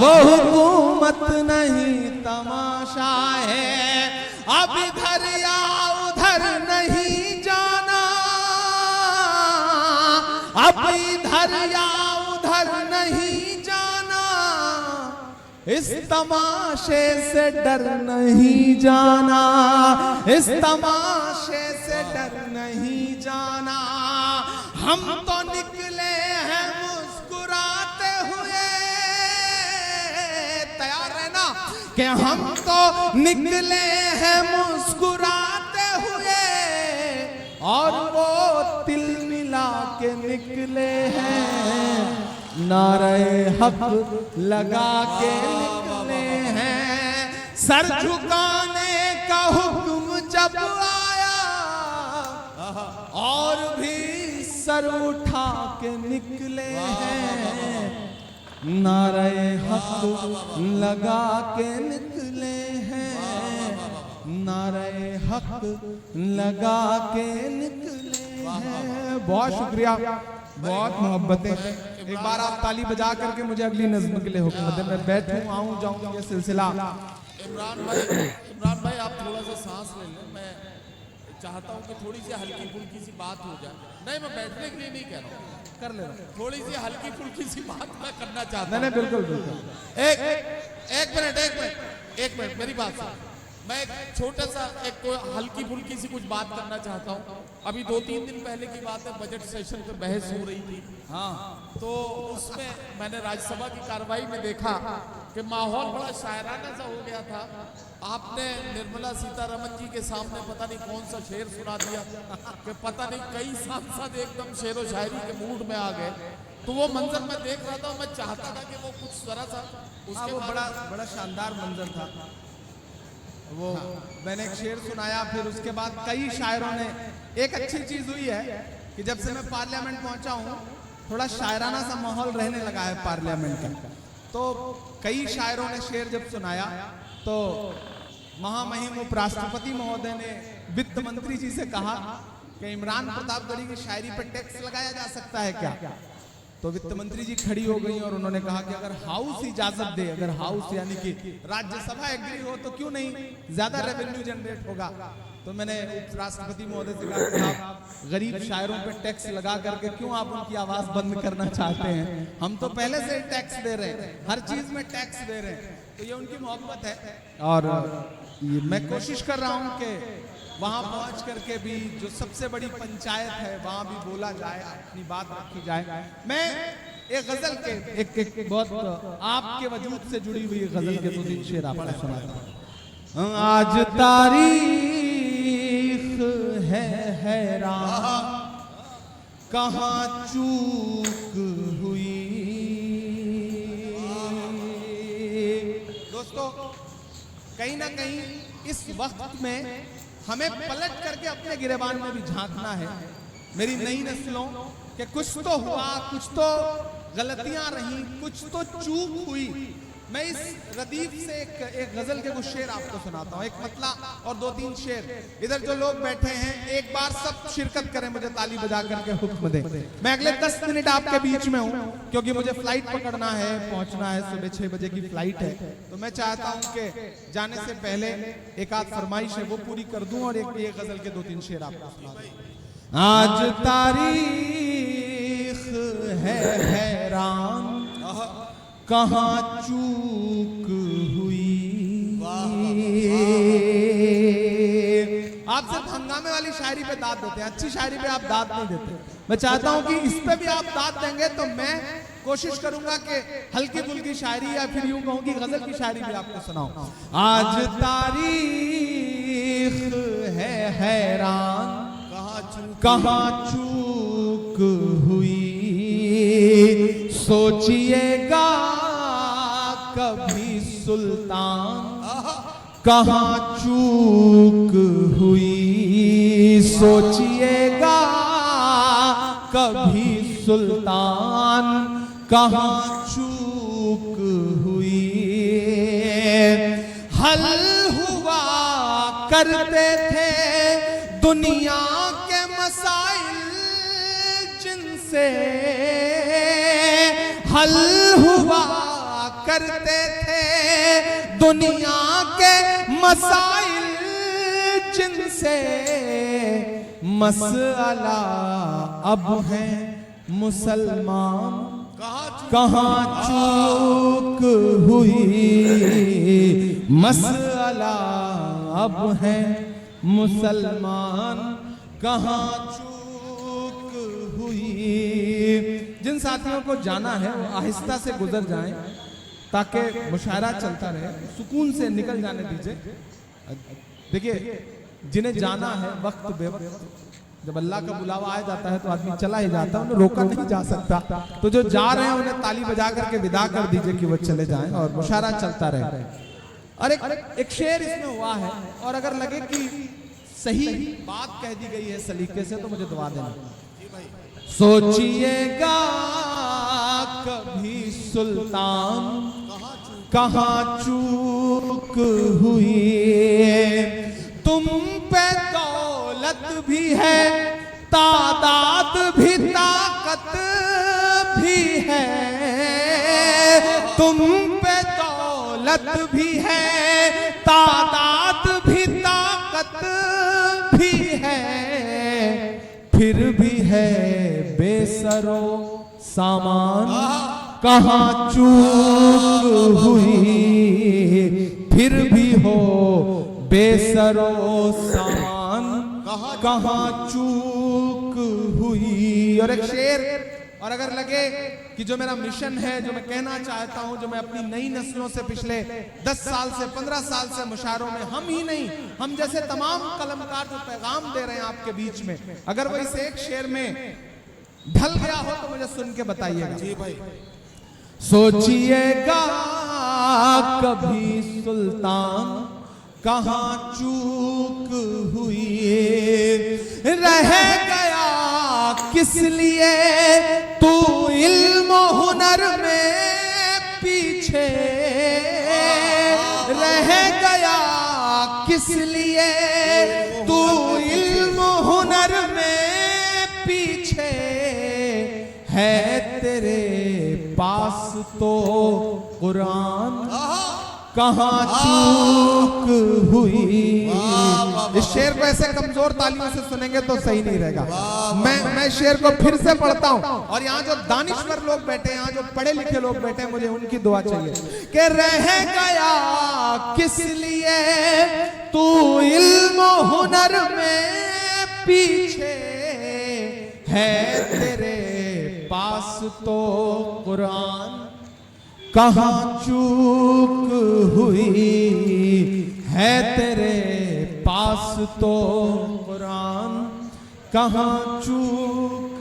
वो हुकूमत नहीं तमाशा है, अब इधर या उधर नहीं जाना, अब इधर या उधर नहीं जाना, इस तमाशे से डर नहीं जाना, इस तमाशे से डर नहीं जाना। हम तो निकले हैं मुस्कुराते हुए, तैयार है ना कि हम तो निकले हैं मुस्कुराते हुए, और वो तिल मिला के निकले हैं, नारे हक लगा के निकले हैं। सर झुकाने का हुक्म जब आया, और भी सर उठा के निकले हैं, नारे हक लगा के निकले हैं, नारे हक लगा के निकले हैं। बहुत शुक्रिया, बहुत मोहब्बतें। एक बार आप ताली बजा करके मुझे अगली नज़्म के लिए हुक्म दें, मैं बैठूं आऊं जाऊं ये सिलसिला। इमरान भाई आप थोड़ा सा सांस ले लें, मैं चाहता हूं कि थोड़ी सी हल्की फुल्की सी बात हो जाए। नहीं, मैं बैठने के लिए नहीं कह रहा हूं, कर ले रहा, थोड़ी सी हल्की फुल्की सी बात मैं करना चाहता हूं। नहीं बिल्कुल बिल्कुल। एक मिनट मेरी बात सुन। मैं एक छोटा सा एक हल्की फुल्की सी कुछ बात करना चाहता हूँ। अभी 2-3 दिन पहले की बात है, बजट सेशन पे बहस हो रही थी। हाँ, तो उसमें मैंने राज्यसभा की कार्रवाई में देखा कि माहौल बड़ा शायराना सा हो गया था। आपने निर्मला सीतारमन जी के सामने पता नहीं कौन सा शेर सुना दिया कि पता नहीं कई सांसद एकदम शेर व शायरी के मूड में आ गए। तो वो मंजर मैं देख रहा था, मैं चाहता था कि वो कुछ जरा सा उसके वो बड़ा शानदार मंजर था वो। मैंने एक शेर सुनाया, फिर उसके बाद कई शायरों ने। एक अच्छी चीज हुई है कि जब से मैं पार्लियामेंट पहुंचा हूं, थोड़ा शायराना सा माहौल रहने लगा है पार्लियामेंट का। तो कई शायरों ने शेर जब सुनाया, तो महामहिम उपराष्ट्रपति महोदय ने वित्त मंत्री जी से कहा कि इमरान प्रतापगढ़ी की शायरी पर टैक्स लगाया जा सकता है क्या? तो वित्त मंत्री जी खड़ी हो गई और उन्होंने कहा कि अगर हाउस इजाजत दे, अगर हाउस यानी कि राज्यसभा एग्री हो तो क्यों नहीं, ज्यादा रेवेन्यू जनरेट होगा। तो मैंने उपराष्ट्रपति महोदय से कहा कि आप गरीब शायरों पे टैक्स लगा करके क्यों आप उनकी आवाज बंद करना चाहते हैं? हम तो पहले से टैक्स दे रहे हैं, हर चीज में टैक्स दे रहे हैं। तो ये उनकी मोहब्बत है, और मैं कोशिश कर रहा हूँ कि वहां पहुंच करके भी जो सबसे बड़ी पंचायत है वहां भी बोला जाए, अपनी बात रखी जाए। मैं एक गजल के एक बहुत आपके वजूद से जुड़ी हुई गजल के 2-3 शेर आपको सुनाता हूं। आज तारीख है हैरान, कहां चूक हुई। दोस्तों, कहीं ना कहीं इस वक्त में हमें पलट करके अपने गिरेबान में भी झांकना है। मेरी नई नस्लों के कुछ तो हुआ, कुछ तो गलतियां रही, कुछ तो चूक हुई। मैं इस रदीफ से एक गजल के कुछ शेर आपको सुनाता हूँ, एक मतला और 2-3 शेर। इधर जो लोग बैठे हैं, एक बार सब शिरकत करें, मुझे ताली बजा करके हुक्म दें। मैं अगले 10 मिनट आपके बीच में हूँ, क्योंकि मुझे फ्लाइट पकड़ना है, पहुंचना है, सुबह 6 बजे की फ्लाइट है। तो मैं चाहता हूँ कि जाने से पहले एक आध फरमाइश है वो पूरी कर दूं, और एक गजल के 2-3 शेर आपको सुना दूं। आज तारीख है हैरान, कहां चूक हुई। आप सिर्फ हंगामे वाली शायरी पे दाद देते हैं, अच्छी शायरी पे आप दाद नहीं देते। मैं चाहता हूं कि इस पे भी आप दाद देंगे तो मैं कोशिश करूंगा कि हल्की फुल्की शायरी, या फिर यूं कहूं कि गजल की शायरी भी आपको सुनाऊं। आज तारीख है हैरान, कहां चूक हुई। सोचिएगा कभी सुल्तान, कहां चूक हुई। सोचिएगा कभी सुल्तान, कहां चूक हुई। हल हुआ करते थे दुनिया के मसाइल जिनसे, हल हुआ करते थे दुनिया के मसाइल जिनसे मसला अब है मुसलमान कहाँ चूक हुई मसला अब है मुसलमान कहाँ चूक हुई। जिन साथियों को जाना है वो आहिस्ता से गुजर जाएं ताकि मुशायरा चलता रहे, सुकून से निकल जाने दीजिए। देखिए जिन्हें जाना है वक्त बेवक्त, जब अल्लाह का बुलावा आ जाता है तो आदमी चला ही जाता है, उन्हें रोका नहीं जा सकता। तो जो जा रहे हैं उन्हें ताली बजा करके विदा कर दीजिए कि वो चले जाएं और मुशायरा चलता रहे। और एक शेर इसमें हुआ है, और अगर लगे कि सही बात कह दी गई है सलीके से तो मुझे दुआ देना। सोचिएगा कभी सुल्तान कहाँ चूक हुई, तुम पे दौलत भी है तादाद भी ताकत भी है, तुम पे दौलत भी है तादाद भी ताकत भी है, फिर भी है बेसरो सामान कहाँ चूक हुई, फिर भी हो बेसरो सामान कहाँ चूक हुई। और एक शेर, और अगर लगे कि जो मेरा मिशन है, जो मैं कहना चाहता हूं, जो मैं अपनी नई नस्लों से पिछले 10 साल से 15 साल से मुशायरों में, हम ही नहीं हम जैसे तमाम कलमकार जो पैगाम दे रहे हैं आपके बीच में, अगर वो इस एक शेर में ढल गया हो तो मुझे सुन के बताइएगा। जी भाई। सोचिएगा कभी सुल्तान कहाँ चूक हुई, रह गया किस लिए तू इल्म हुनर में पीछे, रह गया किस लिए तू इल्म हुनर में पीछे, है तेरे पास तो कुरान कहाँ चूक हुई। इस शेर को ऐसे कमजोर तालियों से सुनेंगे तो सही नहीं रहेगा। मैं शेर को फिर से पढ़ता हूँ, और यहाँ जो दानिश्वर लोग बैठे हैं, यहाँ जो पढ़े लिखे लोग बैठे हैं, मुझे उनकी दुआ चाहिए कि रह गया किस लिए तू इल्म हुनर में पीछे, है तेरे पास तो कुरान कहाँ चूक हुई, है तेरे पास तो कुरान कहाँ चूक